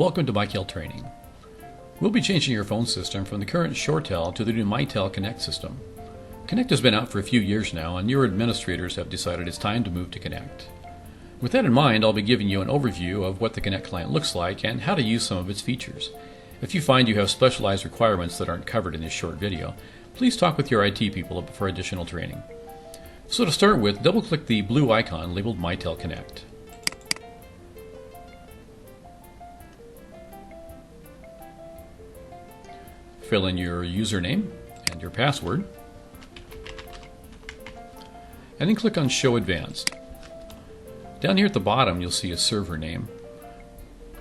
Welcome to MiTel training. We'll be changing your phone system from the current ShoreTel to the new MiTel Connect system. Connect has been out for a few years now, and your administrators have decided it's time to move to Connect. With that in mind, I'll be giving you an overview of what the Connect client looks like and how to use some of its features. If you find you have specialized requirements that aren't covered in this short video, please talk with your IT people for additional training. So to start with, double-click the blue icon labeled MiTel Connect. Fill in your username and your password, and then click on Show Advanced. Down here at the bottom you'll see a server name.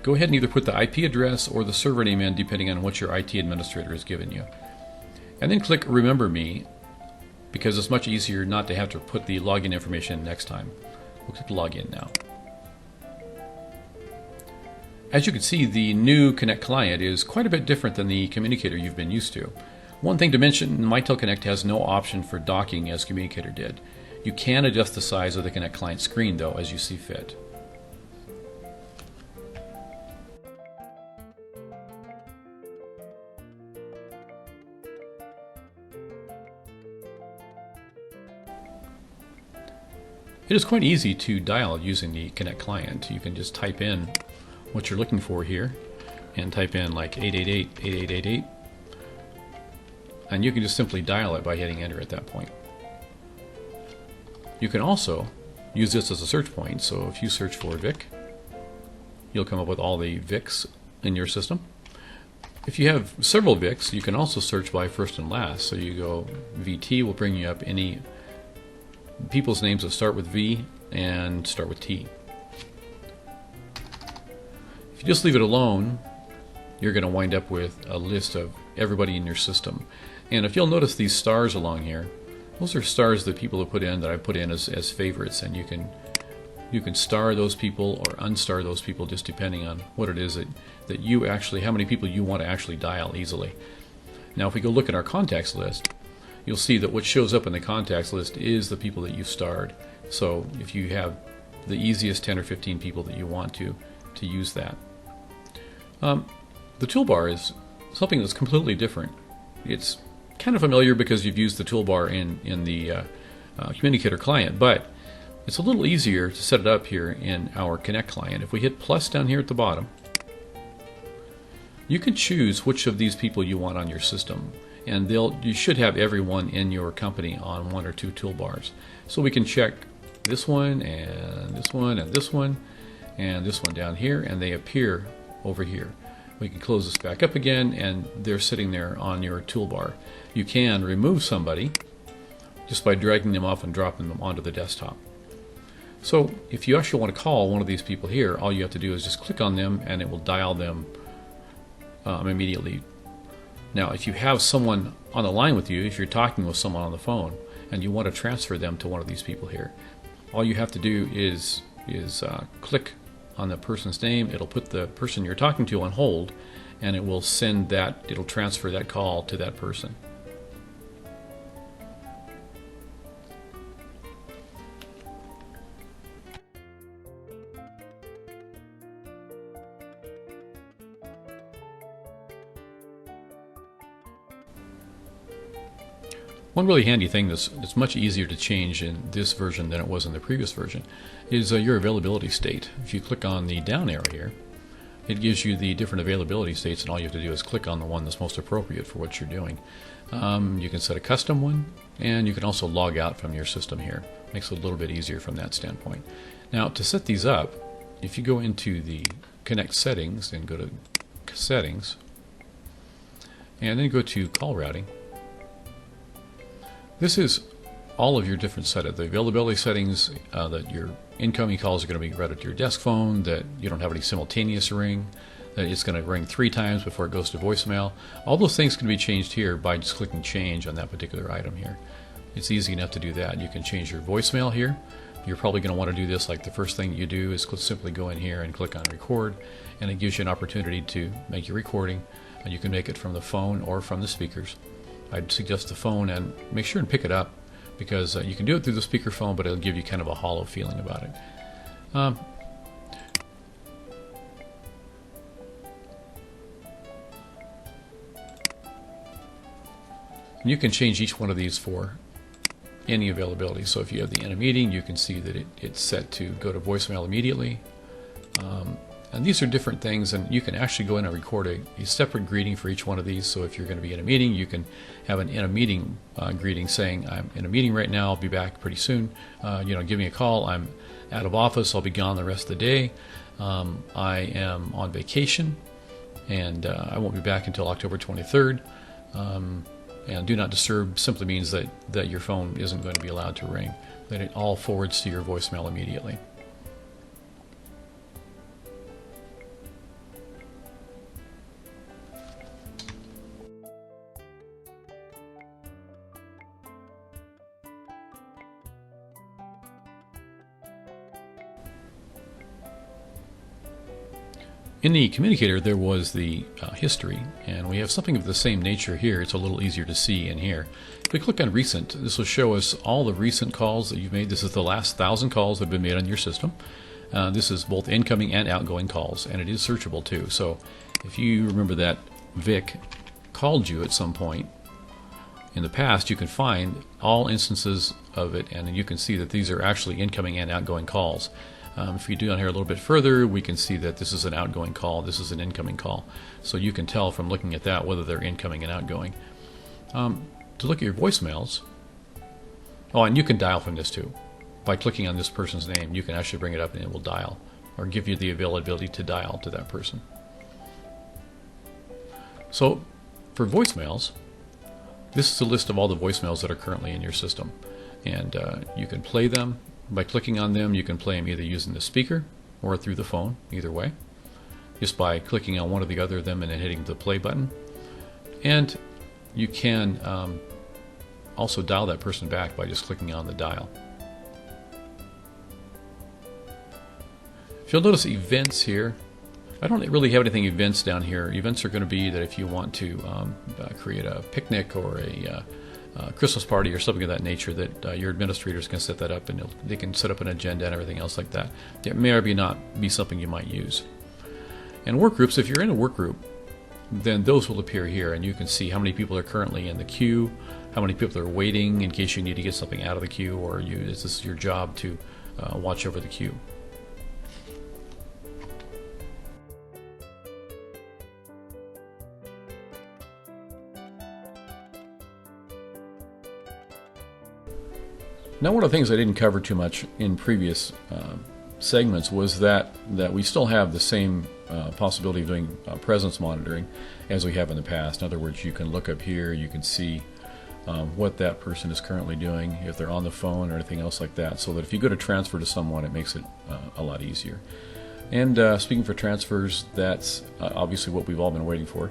Go ahead and either put the IP address or the server name in depending on what your IT administrator has given you. And then click Remember Me, because it's much easier not to have to put the login information in next time. We'll click Login now. As you can see, the new Connect client is quite a bit different than the communicator you've been used to. One thing to mention, MiTel Connect has no option for docking as communicator did. You can adjust the size of the Connect client screen though as you see fit. It is quite easy to dial using the Connect client. You can just type in what you're looking for here and type in like 888-8888, and you can just simply dial it by hitting enter at that point. You can also use this as a search point, so if you search for Vic, you'll come up with all the Vics in your system. If you have several Vics, you can also search by first and last, so you go VT will bring you up any people's names that start with V and start with T. If you just leave it alone, you're going to wind up with a list of everybody in your system. And if you'll notice these stars along here, those are stars that people have put in that I put in as favorites, and you can star those people or unstar those people just depending on what it is that you actually, how many people you want to actually dial easily. Now if we go look at our contacts list, you'll see that what shows up in the contacts list is the people that you've starred. So if you have the easiest 10 or 15 people that you want to use that. The toolbar is something that's completely different. It's kind of familiar because you've used the toolbar in the communicator client, but it's a little easier to set it up here in our Connect client. If we hit plus down here at the bottom, you can choose which of these people you want on your system, and you should have everyone in your company on one or two toolbars. So we can check this one and this one and this one and this one down here, and they appear over here. We can close this back up again, and they're sitting there on your toolbar. You can remove somebody just by dragging them off and dropping them onto the desktop. So if you actually want to call one of these people here, all you have to do is just click on them and it will dial them immediately. Now if you have someone on the line with you, if you're talking with someone on the phone and you want to transfer them to one of these people here, all you have to do is click on the person's name. It'll put the person you're talking to on hold, and it will it'll transfer that call to that person. One really handy thing that's much easier to change in this version than it was in the previous version is your availability state. If you click on the down arrow here, it gives you the different availability states, and all you have to do is click on the one that's most appropriate for what you're doing. You can set a custom one, and you can also log out from your system here. Makes it a little bit easier from that standpoint. Now to set these up, if you go into the Connect settings and go to Settings, and then go to Call Routing, this is all of your different setup. The availability settings, that your incoming calls are going to be routed to your desk phone, that you don't have any simultaneous ring, that it's going to ring 3 times before it goes to voicemail. All those things can be changed here by just clicking change on that particular item here. It's easy enough to do that. You can change your voicemail here. You're probably going to want to do this like the first thing you do is simply go in here and click on record, and it gives you an opportunity to make your recording, and you can make it from the phone or from the speakers. I'd suggest the phone, and make sure and pick it up, because you can do it through the speakerphone, but it'll give you kind of a hollow feeling about it. And you can change each one of these for any availability. So if you have the in a meeting, you can see that it's set to go to voicemail immediately. And these are different things, and you can actually go in and record a separate greeting for each one of these. So if you're going to be in a meeting, you can have an in a meeting greeting saying, I'm in a meeting right now, I'll be back pretty soon. Give me a call. I'm out of office, I'll be gone the rest of the day. I am on vacation, and I won't be back until October 23rd. And do not disturb simply means that your phone isn't going to be allowed to ring, that it all forwards to your voicemail immediately. In the communicator, there was the history, and we have something of the same nature here. It's a little easier to see in here. If we click on recent, this will show us all the recent calls that you've made. This is the last 1,000 calls that have been made on your system. This is both incoming and outgoing calls, and it is searchable too. So if you remember that Vic called you at some point in the past, you can find all instances of it, and you can see that these are actually incoming and outgoing calls. If you do down here a little bit further, we can see that this is an outgoing call, this is an incoming call. So you can tell from looking at that whether they're incoming and outgoing. To look at your voicemails, and you can dial from this too. By clicking on this person's name, you can actually bring it up and it will dial, or give you the availability to dial to that person. So for voicemails, this is a list of all the voicemails that are currently in your system. And you can play them. By clicking on them, you can play them either using the speaker or through the phone, either way. Just by clicking on one or the other of them and then hitting the play button. And you can also dial that person back by just clicking on the dial. If you'll notice events here, I don't really have anything events down here. Events are going to be that if you want to create a picnic or a Christmas party or something of that nature, that your administrators can set that up, and they can set up an agenda and everything else like that. It may or may not be something you might use. And work groups, if you're in a work group, then those will appear here, and you can see how many people are currently in the queue, how many people are waiting in case you need to get something out of the queue, or this is your job to watch over the queue. Now, one of the things I didn't cover too much in previous segments was that we still have the same possibility of doing presence monitoring as we have in the past. In other words, you can look up here, you can see what that person is currently doing, if they're on the phone or anything else like that, so that if you go to transfer to someone, it makes it a lot easier. And speaking for transfers, that's obviously what we've all been waiting for.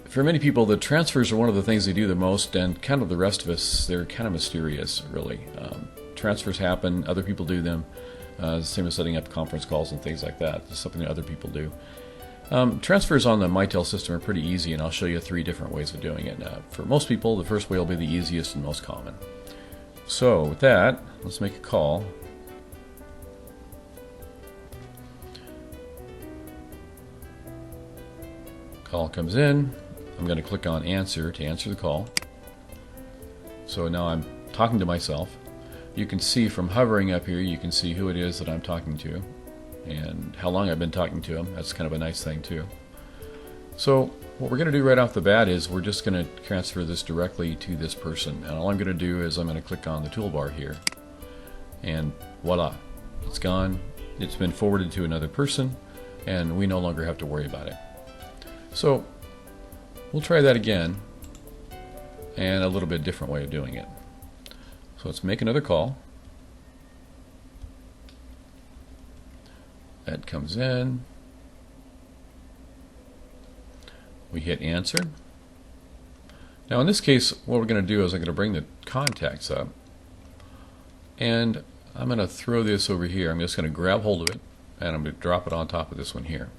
For many people, the transfers are one of the things they do the most, and kind of the rest of us, they're kind of mysterious, really. Transfers happen, other people do them, same as setting up conference calls and things like that. It's something that other people do. Transfers on the MiTel system are pretty easy, and I'll show you 3 different ways of doing it. For most people, the first way will be the easiest and most common. So with that, let's make a call. Call comes in. I'm going to click on answer to answer the call. So now I'm talking to myself. You can see from hovering up here, you can see who it is that I'm talking to and how long I've been talking to him. That's kind of a nice thing too. So what we're going to do right off the bat is we're just going to transfer this directly to this person. And all I'm going to do is I'm going to click on the toolbar here. And voila, it's gone. It's been forwarded to another person, and we no longer have to worry about it. So we'll try that again, and a little bit different way of doing it. So let's make another call. That comes in. We hit answer. Now in this case, what we're going to do is I'm going to bring the contacts up, and I'm going to throw this over here. I'm just going to grab hold of it, and I'm going to drop it on top of this one here.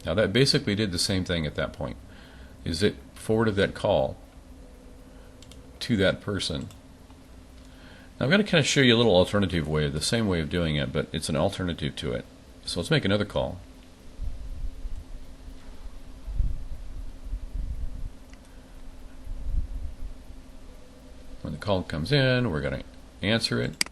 Now that basically did the same thing at that point. Is it forwarded that call to that person. Now I'm going to kind of show you a little alternative way, the same way of doing it, but it's an alternative to it. So let's make another call. call comes in, we're going to answer it.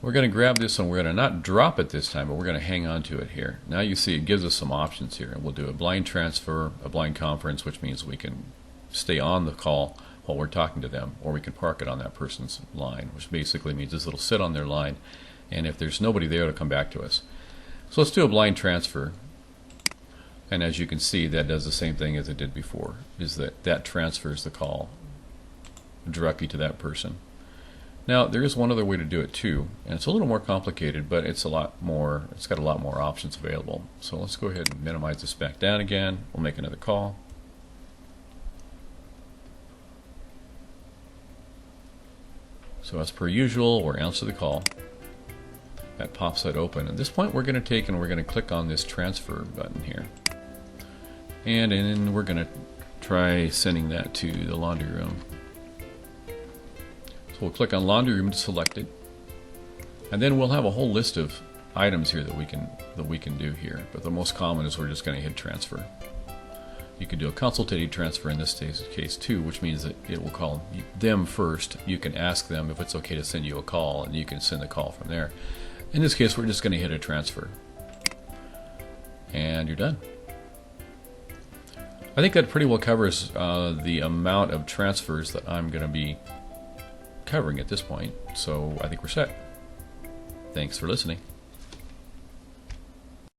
We're going to grab this one. We're going to not drop it this time, but we're going to hang on to it here. Now you see it gives us some options here. We'll do a blind transfer, a blind conference, which means we can stay on the call while we're talking to them, or we can park it on that person's line, which basically means this it'll sit on their line, and if there's nobody there, it'll come back to us. So let's do a blind transfer. And as you can see, that does the same thing as it did before, is that transfers the call directly to that person. Now, there is one other way to do it too, and it's a little more complicated, but it's got a lot more options available. So let's go ahead and minimize this back down again. We'll make another call. So as per usual, we'll answer the call. That pops that open. At this point, we're going to take and we're going to click on this transfer button here. And then we're going to try sending that to the laundry room. So we'll click on laundry room to select it. And then we'll have a whole list of items here that we can do here. But the most common is we're just going to hit transfer. You can do a consultative transfer in this case too, which means that it will call them first. You can ask them if it's okay to send you a call, and you can send the call from there. In this case, we're just going to hit a transfer. And you're done. I think that pretty well covers the amount of transfers that I'm going to be covering at this point. So I think we're set. Thanks for listening.